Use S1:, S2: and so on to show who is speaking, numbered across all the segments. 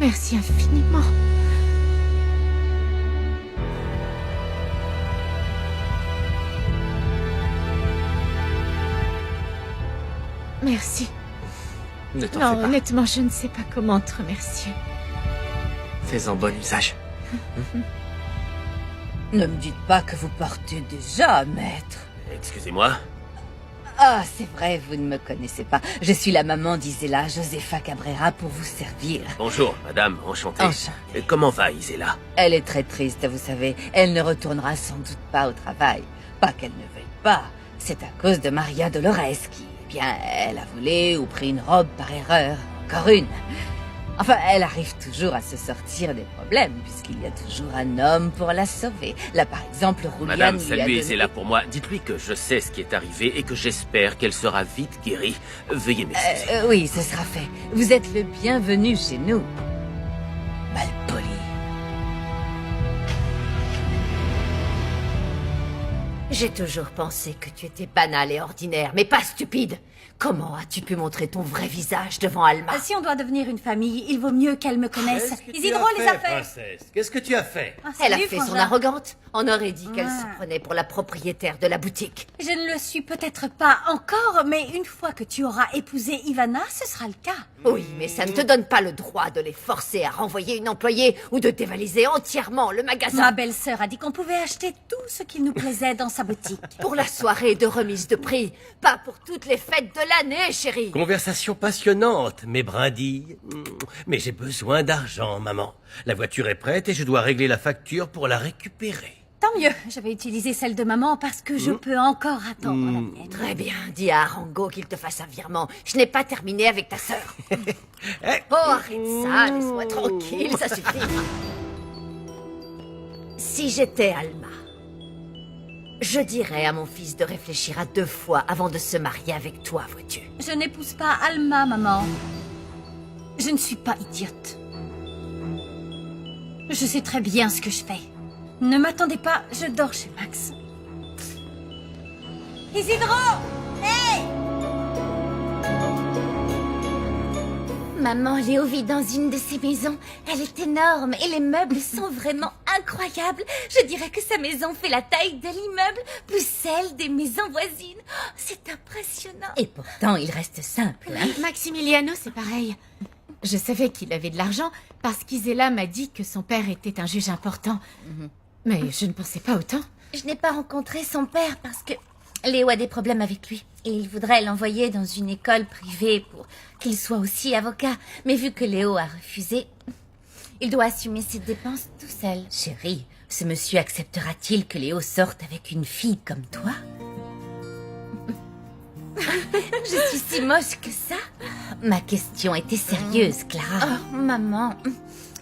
S1: Merci infiniment. Merci.
S2: Ne t'en
S1: Non,
S2: fais pas.
S1: honnêtement, je ne sais pas comment te remercier.
S2: Fais-en bon usage.
S3: Ne me dites pas que vous partez déjà, maître.
S2: Excusez-moi.
S3: Ah, c'est vrai, vous ne me connaissez pas. Je suis la maman d'Isela, Josefa Cabrera, pour vous servir.
S2: Bonjour, madame, enchanté.
S3: Enchantée.
S2: Et comment va Isela?
S3: Elle est très triste, vous savez. Elle ne retournera sans doute pas au travail. Pas qu'elle ne veuille pas. C'est à cause de Maria Dolores qui, eh bien, elle a volé ou pris une robe par erreur. Encore une. Enfin, elle arrive toujours à se sortir des problèmes, puisqu'il y a toujours un homme pour la sauver. Là, par exemple, Julian
S2: Madame,
S3: lui a
S2: saluez
S3: donné...
S2: Isela pour moi. Dites-lui que je sais ce qui est arrivé et que j'espère qu'elle sera vite guérie. Veuillez m'excuser.
S3: Oui, ce sera fait. Vous êtes le bienvenu chez nous. Malpoli.
S4: J'ai toujours pensé que tu étais banal et ordinaire, mais pas stupide. Comment as-tu pu montrer ton vrai visage devant Alma?
S5: Si on doit devenir une famille, il vaut mieux qu'elle me connaisse. Isidro les a fait.
S6: Princesse, qu'est-ce que tu as fait?
S5: Ah,
S4: Elle a
S5: salut,
S4: fait son
S5: frangin.
S4: arrogante. On aurait dit qu'elle
S5: Ouais.
S4: se prenait pour la propriétaire de la boutique.
S5: Je ne le suis peut-être pas encore, mais une fois que tu auras épousé Ivana, ce sera le cas.
S4: Oui, mais ça ne te donne pas le droit de les forcer à renvoyer une employée ou de dévaliser entièrement le magasin.
S5: Ma belle-sœur a dit qu'on pouvait acheter tout ce qui nous plaisait dans sa boutique.
S4: Pour la soirée de remise de prix, pas pour toutes les fêtes de l'année, chérie.
S6: Conversation passionnante, mes brindilles. Mais j'ai besoin d'argent, maman. La voiture est prête et je dois régler la facture pour la récupérer.
S5: Tant mieux, j'avais utilisé celle de maman parce que je peux encore attendre la mienne.
S4: Très bien, dis à Arango qu'il te fasse un virement. Je n'ai pas terminé avec ta sœur. Oh, arrête ça, laisse-moi tranquille, ça suffit. Si j'étais Alma, je dirais à mon fils de réfléchir à 2 fois avant de se marier avec toi, vois-tu.
S5: Je n'épouse pas Alma, maman. Je ne suis pas idiote. Je sais très bien ce que je fais. Ne m'attendez pas, je dors chez Max. Isidro! Hey!
S7: Maman, Léo vit dans une de ces maisons. Elle est énorme et les meubles sont vraiment incroyables. Je dirais que sa maison fait la taille de l'immeuble, plus celle des maisons voisines. Oh, c'est impressionnant.
S3: Et pourtant, il reste simple, hein.
S1: Maximiliano, c'est pareil. Je savais qu'il avait de l'argent parce qu'Isela m'a dit que son père était un juge important. Mais je ne pensais pas autant.
S7: Je n'ai pas rencontré son père parce que Léo a des problèmes avec lui. Et il voudrait l'envoyer dans une école privée pour qu'il soit aussi avocat. Mais vu que Léo a refusé, il doit assumer ses dépenses tout seul.
S3: Chérie, ce monsieur acceptera-t-il que Léo sorte avec une fille comme toi?
S7: Je suis si moche que ça.
S3: Ma question était sérieuse, Clara.
S7: Oh, maman,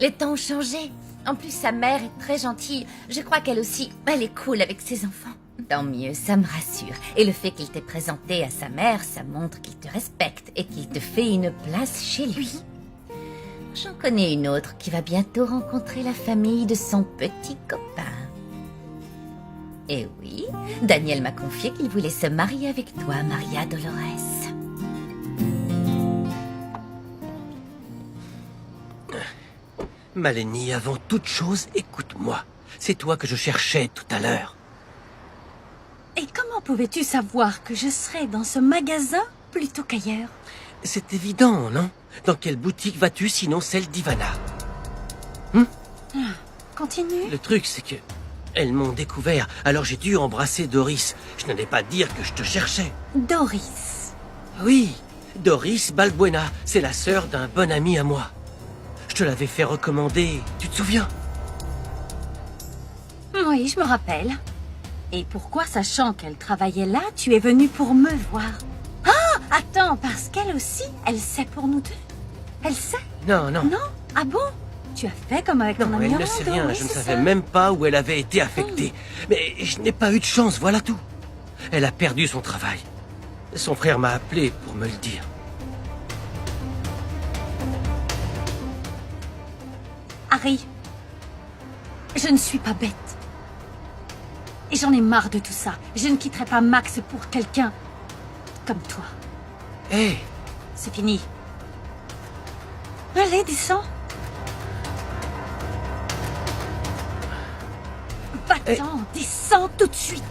S7: les temps ont changé. En plus, sa mère est très gentille. Je crois qu'elle aussi, elle est cool avec ses enfants.
S3: Tant mieux, ça me rassure. Et le fait qu'il t'ait présenté à sa mère, ça montre qu'il te respecte et qu'il te fait une place chez lui. J'en connais une autre qui va bientôt rencontrer la famille de son petit copain. Et oui, Daniel m'a confié qu'il voulait se marier avec toi, Maria Dolores.
S6: Malenie, avant toute chose, écoute-moi. C'est toi que je cherchais tout à l'heure.
S5: Et comment pouvais-tu savoir que je serais dans ce magasin plutôt qu'ailleurs?
S6: C'est évident, non? Dans quelle boutique vas-tu sinon celle d'Ivana?
S5: Continue.
S6: Le truc, c'est que... elles m'ont découvert, alors j'ai dû embrasser Doris. Je n'allais pas dire que je te cherchais.
S5: Doris.
S6: Oui, Doris Balbuena, c'est la sœur d'un bon ami à moi. Je te l'avais fait recommander, tu te souviens?
S5: Oui, je me rappelle. Et pourquoi, sachant qu'elle travaillait là, tu es venu pour me voir? Ah, attends, parce qu'elle aussi, elle sait pour nous deux. Elle sait?
S6: Non, non.
S5: Non? Ah bon? Tu as fait comme avec ton
S6: Non,
S5: ami
S6: elle ne
S5: Orlando,
S6: sait rien,
S5: oui,
S6: je ne
S5: c'est
S6: savais
S5: ça.
S6: même pas où elle avait été affectée. Mais je n'ai pas eu de chance, voilà tout. Elle a perdu son travail. Son frère m'a appelé pour me le dire.
S5: Harry, je ne suis pas bête. Et j'en ai marre de tout ça. Je ne quitterai pas Max pour quelqu'un comme toi.
S6: Hé,
S5: C'est fini. Allez, descends. Attends, descends tout de suite.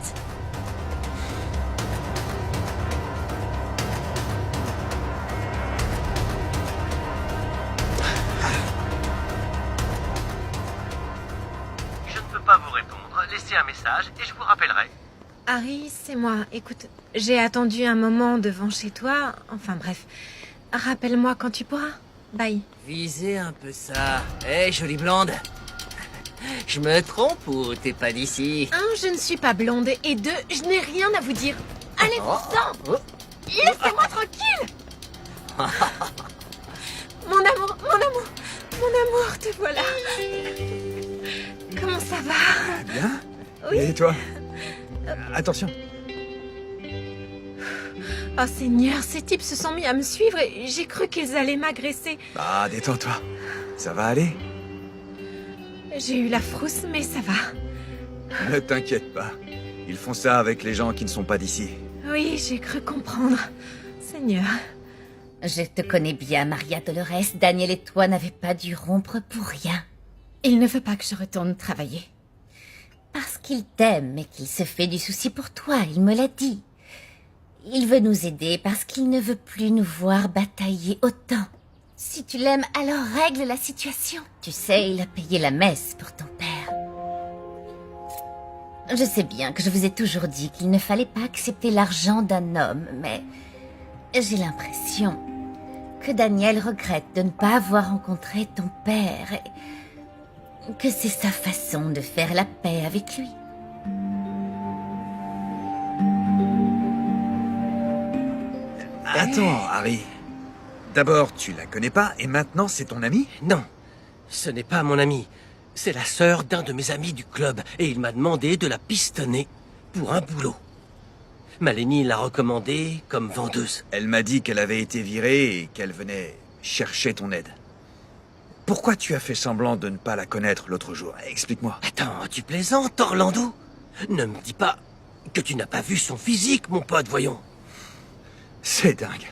S6: Je ne peux pas vous répondre. Laissez un message et je vous rappellerai.
S8: Harry, c'est moi. Écoute, j'ai attendu un moment devant chez toi. Enfin bref. Rappelle-moi quand tu pourras. Bye.
S9: Visez un peu ça. Hé, jolie blonde. Je me trompe ou t'es pas d'ici?
S8: Un, je ne suis pas blonde. Et deux, je n'ai rien à vous dire. Allez, vous-en. Laissez-moi tranquille. Mon amour, mon amour, mon amour, te voilà. Comment ça va?
S10: Bien.
S8: Oui.
S10: Et toi? Attention.
S8: Oh Seigneur, ces types se sont mis à me suivre et j'ai cru qu'ils allaient m'agresser.
S10: Ah, détends-toi. Ça va aller?
S8: J'ai eu la frousse, mais ça va.
S10: Ne t'inquiète pas. Ils font ça avec les gens qui ne sont pas d'ici.
S8: Oui, j'ai cru comprendre. Seigneur.
S3: Je te connais bien, Maria Dolores. Daniel et toi n'avez pas dû rompre pour rien.
S1: Il ne veut pas que je retourne travailler.
S3: Parce qu'il t'aime et qu'il se fait du souci pour toi, il me l'a dit. Il veut nous aider parce qu'il ne veut plus nous voir batailler autant. Si tu l'aimes, alors règle la situation. Tu sais, il a payé la messe pour ton père. Je sais bien que je vous ai toujours dit qu'il ne fallait pas accepter l'argent d'un homme, mais j'ai l'impression que Daniel regrette de ne pas avoir rencontré ton père et que c'est sa façon de faire la paix avec lui.
S10: Attends, Harry. D'abord, tu la connais pas et maintenant c'est ton ami?
S6: Non, ce n'est pas mon ami. C'est la sœur d'un de mes amis du club et il m'a demandé de la pistonner pour un boulot. Maleni l'a recommandée comme vendeuse.
S10: Elle m'a dit qu'elle avait été virée et qu'elle venait chercher ton aide. Pourquoi tu as fait semblant de ne pas la connaître l'autre jour? Explique-moi.
S6: Attends, tu plaisantes, Orlando? Ne me dis pas que tu n'as pas vu son physique, mon pote, voyons.
S10: C'est dingue.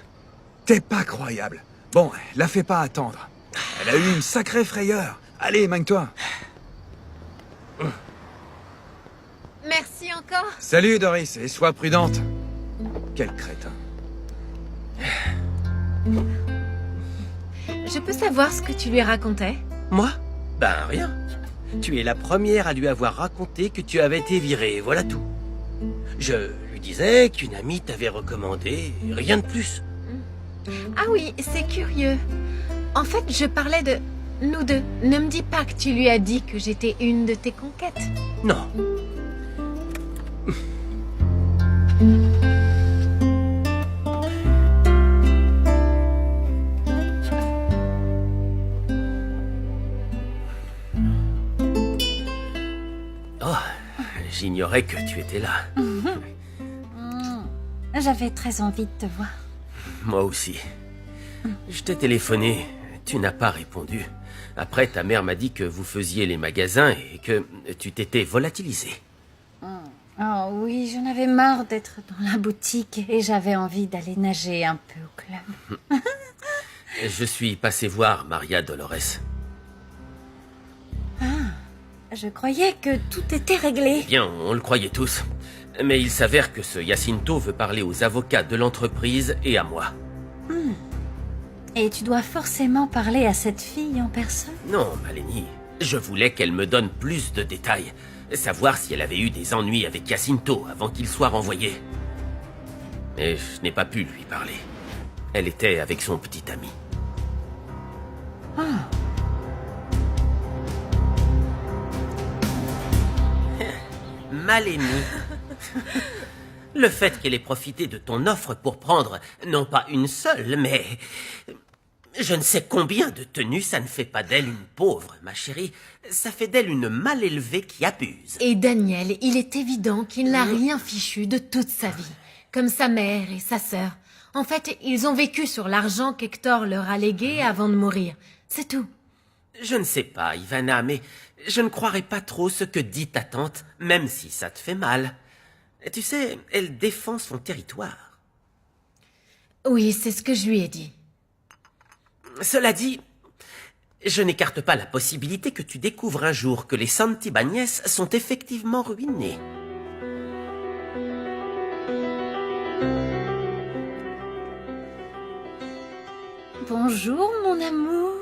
S10: T'es pas croyable. Bon, la fais pas attendre. Elle a eu une sacrée frayeur. Allez, magne-toi.
S8: Merci encore.
S10: Salut, Doris, et sois prudente. Quel crétin.
S8: Je peux savoir ce que tu lui racontais?
S6: Moi? Ben rien. Tu es la première à lui avoir raconté que tu avais été viré, voilà tout. Je lui disais qu'une amie t'avait recommandé, rien de plus.
S8: Ah oui, c'est curieux. En fait, je parlais de nous deux. Ne me dis pas que tu lui as dit que j'étais une de tes conquêtes.
S6: Non. Oh, j'ignorais que tu étais là.
S5: J'avais très envie de te voir.
S6: Moi aussi. Je t'ai téléphoné, tu n'as pas répondu. Après, ta mère m'a dit que vous faisiez les magasins et que tu t'étais volatilisé.
S5: Oh oui, j'en avais marre d'être dans la boutique et j'avais envie d'aller nager un peu au club.
S6: Je suis passé voir Maria Dolores.
S5: Je croyais que tout était réglé.
S6: Bien, on le croyait tous. Mais il s'avère que ce Jacinto veut parler aux avocats de l'entreprise et à moi.
S5: Et tu dois forcément parler à cette fille en personne?
S6: Non, Maleni. Je voulais qu'elle me donne plus de détails. Savoir si elle avait eu des ennuis avec Jacinto avant qu'il soit renvoyé. Mais je n'ai pas pu lui parler. Elle était avec son petit ami. Maleni. Le fait qu'elle ait profité de ton offre pour prendre, non pas une seule, mais je ne sais combien de tenues, ça ne fait pas d'elle une pauvre, ma chérie. Ça fait d'elle une mal élevée qui abuse.
S8: Et Daniel, il est évident qu'il n'a rien fichu de toute sa vie. Comme sa mère et sa sœur. En fait, ils ont vécu sur l'argent qu'Hector leur a légué avant de mourir. C'est tout.
S6: Je ne sais pas, Ivana, mais je ne croirais pas trop ce que dit ta tante, même si ça te fait mal. Tu sais, elle défend son territoire.
S8: Oui, c'est ce que je lui ai dit.
S6: Cela dit, Je n'écarte pas la possibilité que tu découvres un jour que les Santibáñez sont effectivement ruinés.
S5: Bonjour, mon amour.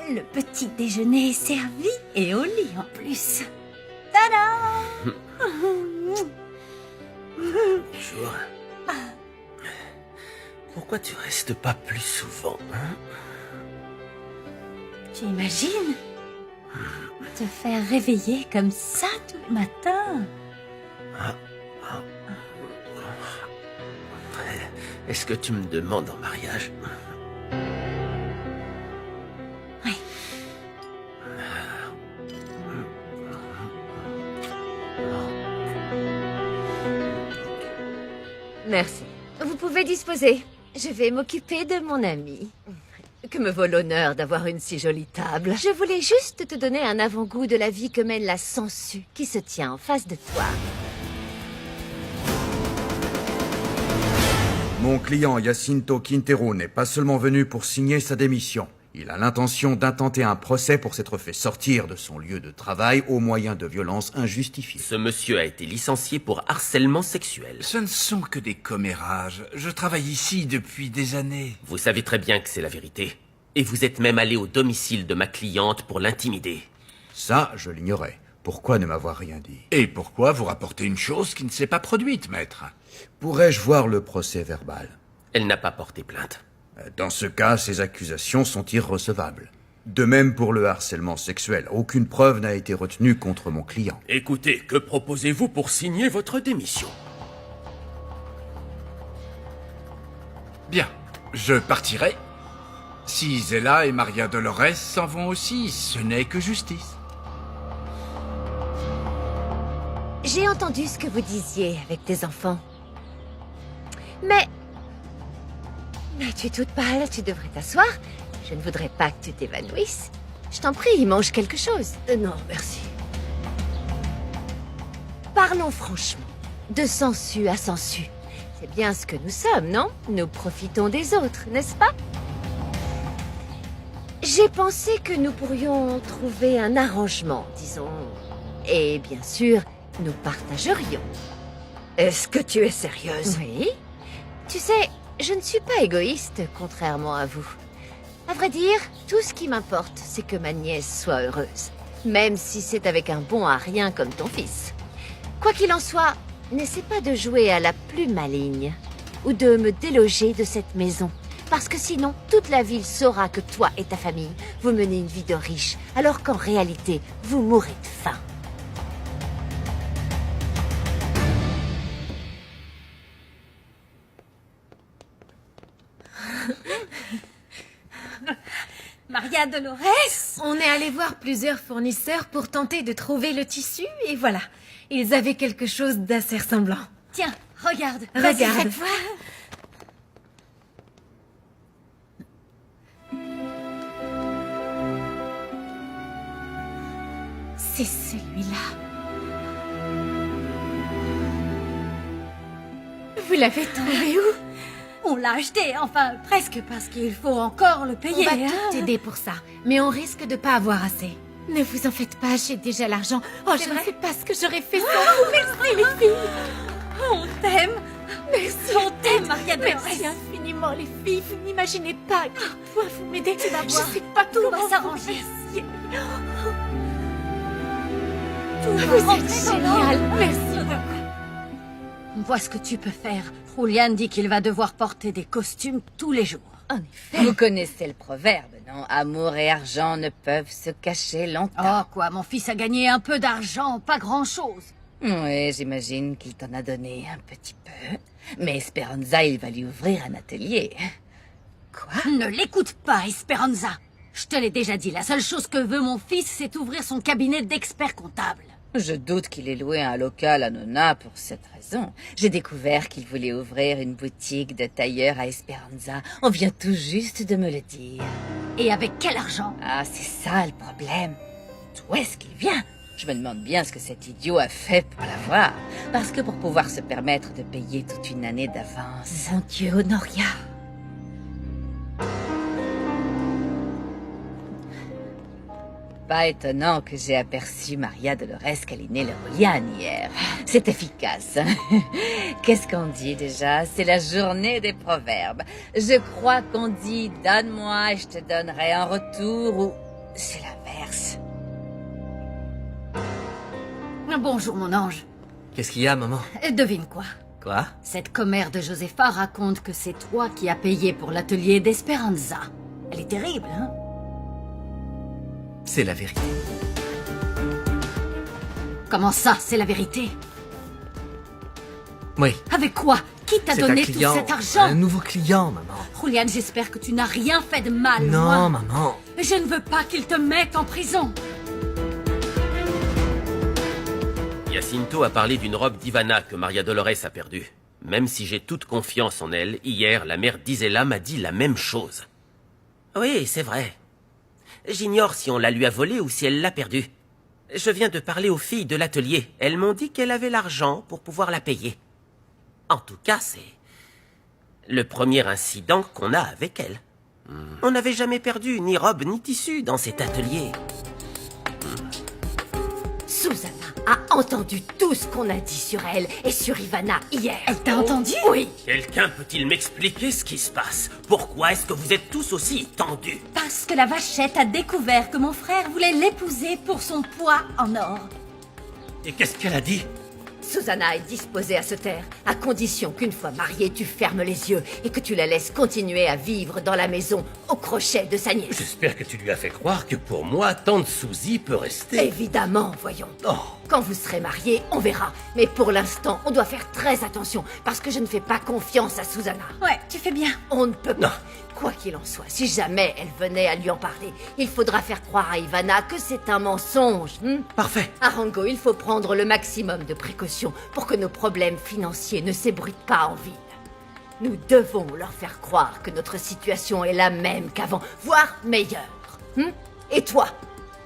S5: Le petit déjeuner est servi et au lit en plus. Tada!
S6: Bonjour. Pourquoi tu restes pas plus souvent, hein?
S5: Tu imagines te faire réveiller comme ça tout le matin?
S6: Est-ce que tu me demandes en mariage?
S5: Oui.
S4: Merci. Vous pouvez disposer. Je vais m'occuper de mon ami. Que me vaut l'honneur d'avoir une si jolie table. Je voulais juste te donner un avant-goût de la vie que mène la sangsue qui se tient en face de toi.
S11: Mon client Jacinto Quintero n'est pas seulement venu pour signer sa démission. Il a l'intention d'intenter un procès pour s'être fait sortir de son lieu de travail au moyen de violences injustifiées.
S6: Ce monsieur a été licencié pour harcèlement sexuel.
S12: Ce ne sont que des commérages. Je travaille ici depuis des années.
S6: Vous savez très bien que c'est la vérité. Et vous êtes même allé au domicile de ma cliente pour l'intimider.
S11: Ça, je l'ignorais. Pourquoi ne m'avoir rien dit?
S12: Et pourquoi vous rapportez une chose qui ne s'est pas produite, maître?
S11: Pourrais-je voir le procès verbal?
S6: Elle n'a pas porté plainte.
S11: Dans ce cas, ces accusations sont irrecevables. De même pour le harcèlement sexuel. Aucune preuve n'a été retenue contre mon client.
S6: Écoutez, que proposez-vous pour signer votre démission?
S12: Bien, je partirai. Si Zella et Maria Dolores s'en vont aussi, ce n'est que justice.
S4: J'ai entendu ce que vous disiez avec tes enfants. Mais tu es toute pâle, tu devrais t'asseoir. Je ne voudrais pas que tu t'évanouisses. Je t'en prie, mange quelque chose. Non, merci. Parlons franchement. De sensu à sensu. C'est bien ce que nous sommes, non? Nous profitons des autres, n'est-ce pas? J'ai pensé que nous pourrions trouver un arrangement, disons. Et bien sûr, nous partagerions. Est-ce que tu es sérieuse? Oui. Tu sais, je ne suis pas égoïste, contrairement à vous. À vrai dire, tout ce qui m'importe, c'est que ma nièce soit heureuse. Même si c'est avec un bon à rien comme ton fils. Quoi qu'il en soit, n'essaie pas de jouer à la plus maligne. Ou de me déloger de cette maison. Parce que sinon, toute la ville saura que toi et ta famille, vous menez une vie de riche, alors qu'en réalité, vous mourrez de faim.
S5: Maria Dolores?
S8: On est allé voir plusieurs fournisseurs pour tenter de trouver le tissu, et voilà. Ils avaient quelque chose d'assez ressemblant.
S5: Tiens, regarde.
S8: Regarde.
S5: Faites voir.
S1: C'est celui-là. Vous l'avez trouvé où?
S5: On l'a acheté, enfin presque, parce qu'il faut encore le
S8: On
S5: payer.
S8: va
S5: hein.
S8: tout t'aider pour ça, mais on risque de pas avoir assez.
S1: Ne vous en faites pas, j'ai déjà l'argent. Oh,
S8: C'est
S1: je ne
S8: vrai?
S1: sais pas ce que j'aurais fait sans vous. Merci les filles.
S5: On t'aime.
S1: Merci.
S5: On t'aime, Maria Dolores.
S1: Merci infiniment les filles. Vous n'imaginez pas à quel point vous m'aidez.
S5: Tu vas
S1: Je
S5: voir.
S1: sais pas
S5: Tout
S1: comment
S5: va
S1: vous
S5: s'arranger.
S1: remercier.
S5: Tout va
S1: Vous
S5: rentrer
S1: êtes
S5: dans
S1: génial.
S5: l'ordre.
S1: Merci beaucoup.
S5: Vois ce que tu peux faire. Julian dit qu'il va devoir porter des costumes tous les jours.
S3: En effet. Vous connaissez le proverbe, non? Amour et argent ne peuvent se cacher longtemps.
S5: Oh quoi, mon fils a gagné un peu d'argent, pas grand-chose.
S3: Oui, j'imagine qu'il t'en a donné un petit peu. Mais Esperanza, il va lui ouvrir un atelier. Quoi?
S5: Ne l'écoute pas, Esperanza. Je te l'ai déjà dit, la seule chose que veut mon fils, c'est ouvrir son cabinet d'expert comptable.
S3: Je doute qu'il ait loué un local à Nona pour cette raison. J'ai découvert qu'il voulait ouvrir une boutique de tailleur à Esperanza. On vient tout juste de me le dire.
S5: Et avec quel argent?
S3: Ah, c'est ça le problème. D'où est-ce qu'il vient? Je me demande bien ce que cet idiot a fait pour l'avoir. Parce que pour pouvoir se permettre de payer toute une année d'avance...
S8: Mon Dieu, Honoria.
S3: pas étonnant que j'ai aperçu Maria Dolores câliner le Julian hier. C'est efficace. Qu'est-ce qu'on dit déjà? C'est la journée des proverbes. Je crois qu'on dit « donne-moi et je te donnerai en retour » ou c'est l'inverse.
S5: Bonjour, mon ange.
S9: Qu'est-ce qu'il y a, maman?
S5: Devine quoi?
S9: Quoi?
S5: Cette commère de Josefa raconte que c'est toi qui as payé pour l'atelier d'Esperanza. Elle est terrible, hein?
S9: C'est la vérité.
S5: Comment ça, c'est la vérité?
S9: Oui.
S5: Avec quoi? Qui t'a
S9: C'est un
S5: donné
S9: client,
S5: tout cet argent?
S9: un nouveau client, maman.
S5: Julian, j'espère que tu n'as rien fait de mal,
S9: Non,
S5: moi.
S9: maman.
S5: Je ne veux pas qu'il te mette en prison.
S2: Jacinto a parlé d'une robe d'Ivana que Maria Dolores a perdue. Même si j'ai toute confiance en elle, hier, la mère d'Isela m'a dit la même chose. Oui, c'est vrai. J'ignore si on la lui a volée ou si elle l'a perdue. Je viens de parler aux filles de l'atelier. Elles m'ont dit qu'elle avait l'argent pour pouvoir la payer. En tout cas, c'est le premier incident qu'on a avec elle. On n'avait jamais perdu ni robe ni tissu dans cet atelier.
S4: Susanna a entendu tout ce qu'on a dit sur elle et sur Ivana hier.
S5: Elle t'a entendu?
S4: Oui.
S2: Quelqu'un peut-il m'expliquer ce qui se passe? Pourquoi est-ce que vous êtes tous aussi tendus?
S5: Parce que la vachette a découvert que mon frère voulait l'épouser pour son poids en or.
S2: Et qu'est-ce qu'elle a dit?
S4: Susanna est disposée à se taire, à condition qu'une fois mariée, tu fermes les yeux et que tu la laisses continuer à vivre dans la maison au crochet de sa nièce.
S2: J'espère que tu lui as fait croire que pour moi, tante Suzy peut rester.
S4: Évidemment, voyons.
S2: Oh.
S4: Quand vous serez mariés, on verra. Mais pour l'instant, on doit faire très attention parce que je ne fais pas confiance à Susanna.
S5: Ouais, tu fais bien.
S4: On ne peut pas.
S2: Non.
S4: Quoi qu'il en soit, si jamais elle venait à lui en parler, il faudra faire croire à Ivana que c'est un mensonge.
S2: Parfait.
S4: Arango, il faut prendre le maximum de précautions pour que nos problèmes financiers ne s'ébruitent pas en ville. Nous devons leur faire croire que notre situation est la même qu'avant, voire meilleure. Et toi,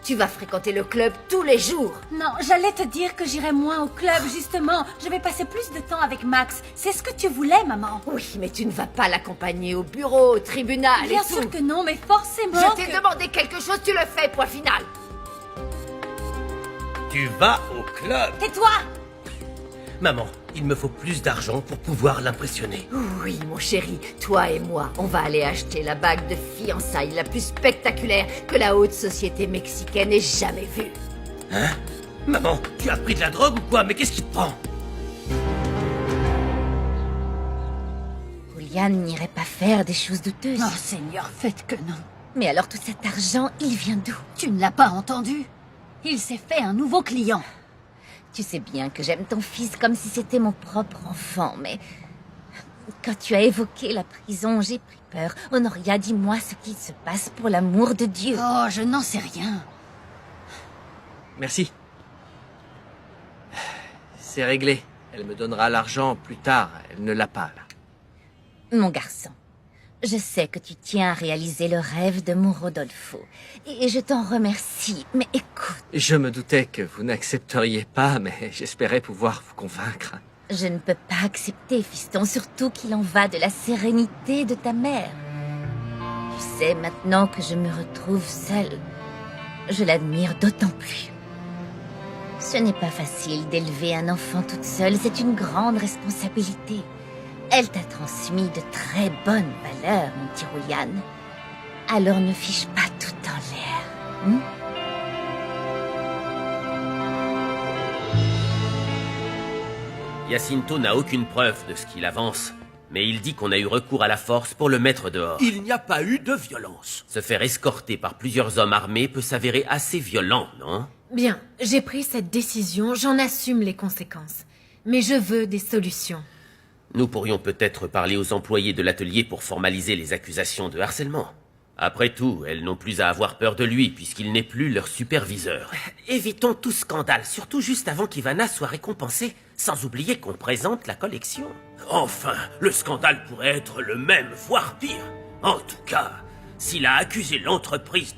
S4: tu vas fréquenter le club tous les jours.
S5: Non, j'allais te dire que j'irai moins au club, justement. Je vais passer plus de temps avec Max. C'est ce que tu voulais, maman.
S4: Oui, mais tu ne vas pas l'accompagner au bureau, au tribunal
S5: Bien
S4: et tout.
S5: sûr que non, mais forcément
S4: Je t'ai demandé quelque chose, tu le fais, point final.
S2: Tu vas au club.
S5: Tais-toi!
S2: Maman, il me faut plus d'argent pour pouvoir l'impressionner.
S4: Oui, mon chéri, toi et moi, on va aller acheter la bague de fiançailles la plus spectaculaire que la haute société mexicaine ait jamais vue.
S2: Hein? Maman, tu as pris de la drogue ou quoi? Mais qu'est-ce qui te prend?
S3: Julian n'irait pas faire des choses douteuses.
S5: Oh, Seigneur, faites que non.
S3: Mais alors tout cet argent, il vient d'où?
S5: Tu ne l'as pas entendu? Il s'est fait un nouveau client.
S3: Tu sais bien que j'aime ton fils comme si c'était mon propre enfant, mais... Quand tu as évoqué la prison, j'ai pris peur. Honoria, dis-moi ce qu'il se passe pour l'amour de Dieu.
S5: Oh, je n'en sais rien.
S9: Merci. C'est réglé. Elle me donnera l'argent plus tard. Elle ne l'a pas, là.
S3: Mon garçon, je sais que tu tiens à réaliser le rêve de mon Rodolfo. Et je t'en remercie, mais écoute...
S9: Je me doutais que vous n'accepteriez pas, mais j'espérais pouvoir vous convaincre.
S3: Je ne peux pas accepter, fiston, surtout qu'il en va de la sérénité de ta mère. Tu sais, maintenant que je me retrouve seule, je l'admire d'autant plus. Ce n'est pas facile d'élever un enfant toute seule, c'est une grande responsabilité. Elle t'a transmis de très bonnes valeurs, mon petit Julian. Alors ne fiche pas tout en l'air.
S2: Jacinto n'a aucune preuve de ce qu'il avance, mais il dit qu'on a eu recours à la force pour le mettre dehors.
S6: Il n'y a pas eu de violence.
S2: Se faire escorter par plusieurs hommes armés peut s'avérer assez violent, non?
S8: Bien, j'ai pris cette décision, j'en assume les conséquences. Mais je veux des solutions.
S2: Nous pourrions peut-être parler aux employés de l'atelier pour formaliser les accusations de harcèlement. Après tout, elles n'ont plus à avoir peur de lui, puisqu'il n'est plus leur superviseur. Évitons tout scandale, surtout juste avant qu'Ivana soit récompensée, sans oublier qu'on présente la collection. Enfin, le scandale pourrait être le même, voire pire. En tout cas, s'il a accusé l'entreprise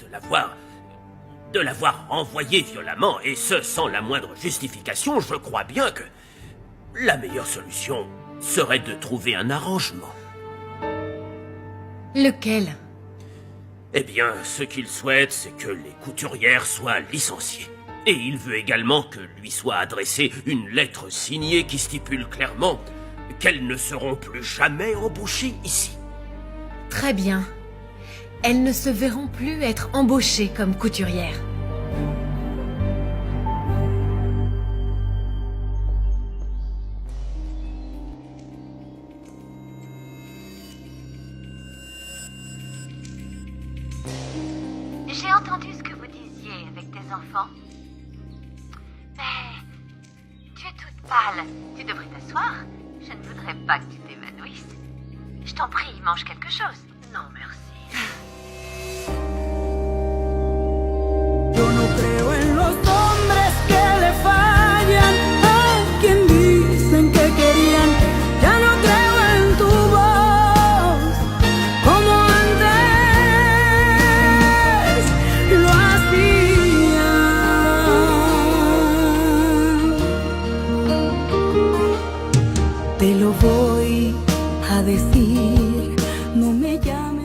S2: de l'avoir envoyé violemment, et ce sans la moindre justification, je crois bien que la meilleure solution serait de trouver un arrangement.
S8: Lequel?
S2: Eh bien, ce qu'il souhaite, c'est que les couturières soient licenciées. Et il veut également que lui soit adressée une lettre signée qui stipule clairement qu'elles ne seront plus jamais embauchées ici.
S8: Très bien. Elles ne se verront plus être embauchées comme couturières.
S7: J'ai entendu ce que vous disiez avec tes enfants. Mais tu es toute pâle. Tu devrais t'asseoir. Je ne voudrais pas que tu t'évanouisses. Je t'en prie, mange quelque chose. Non, merci.
S13: Yo no creo en los hombres que le fallan a quien dicen que querían. Ya no creo en tu voz como antes lo hacía. Te lo voy a decir, no me llames.